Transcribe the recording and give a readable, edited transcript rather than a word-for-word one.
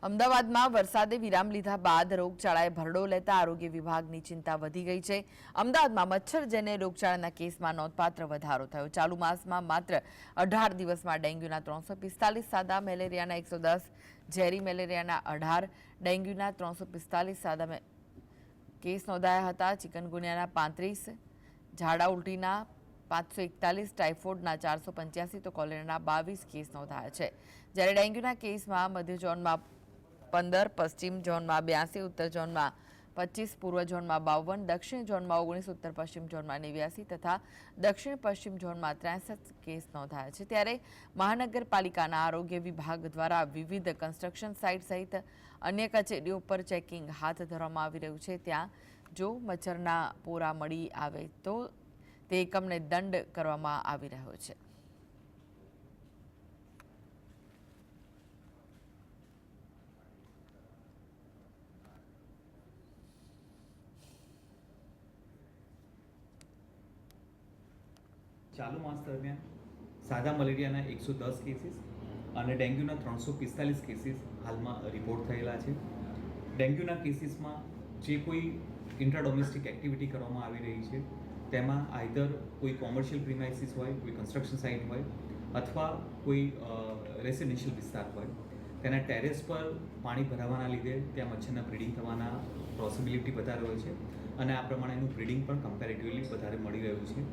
અમદાવાદમાં વરસાદે વિરામ લીધા બાદ રોગચાળાએ ભરડો લેતા આરોગ્ય વિભાગની ચિંતા વધી ગઈ છે। અમદાવાદમાં મચ્છરજન્ય રોગચાળાના કેસમાં નોંધપાત્ર વધારો થયો। ચાલુ માસમાં માત્ર 18 દિવસમાં ડેન્ગ્યુના 345, સાદા મેલેરિયાના 110, ઝેરી મેલેરિયાના 18, ડેન્ગ્યુના 345 સાદા કેસ નોંધાયા હતા। ચિકનગુનિયાના 35, ઝાડા ઉલટીના 541, ટાઇફોઇડના 485 તો કોલેરાના 22 કેસ નોંધાયા છે। જ્યારે ડેન્ગ્યુના કેસમાં મધ્ય ઝોનમાં 15, પશ્ચિમ ઝોનમાં 82, ઉત્તર ઝોનમાં 25, પૂર્વ ઝોનમાં 52, દક્ષિણ ઝોનમાં 19, ઉત્તર પશ્ચિમ ઝોનમાં 89 તથા દક્ષિણ પશ્ચિમ ઝોનમાં 63 કેસ નોંધાયા છે। ત્યારે મહાનગરપાલિકાના આરોગ્ય વિભાગ દ્વારા વિવિધ કન્સ્ટ્રક્શન સાઇટ સહિત અન્ય કચેરીઓ પર ચેકિંગ હાથ ધરવામાં આવી રહ્યું છે। ત્યાં જો મચ્છરના પોરા મળી આવે તો તે એકમને દંડ કરવામાં આવી રહ્યો છે। ચાલુ માસ દરમિયાન સાદા મલેરિયાના 110 કેસીસ અને ડેન્ગ્યુના 345 કેસીસ હાલમાં રિપોર્ટ થયેલા છે। ડેન્ગ્યુના કેસીસમાં જે કોઈ ઇન્ટ્રાડોમેસ્ટિક એક્ટિવિટી કરવામાં આવી રહી છે તેમાં આઈધર કોઈ કોમર્શિયલ પ્રિમાઇસીસ હોય, કોઈ કન્સ્ટ્રક્શન સાઇટ હોય અથવા કોઈ રેસિડેન્શિયલ વિસ્તાર હોય, તેના ટેરેસ પર પાણી ભરાવાના લીધે ત્યાં મચ્છરના બ્રીડિંગ થવાના પોસિબિલિટી વધારે હોય છે અને આ પ્રમાણેનું બ્રીડિંગ પણ કમ્પેરેટિવલી વધારે મળી રહ્યું છે।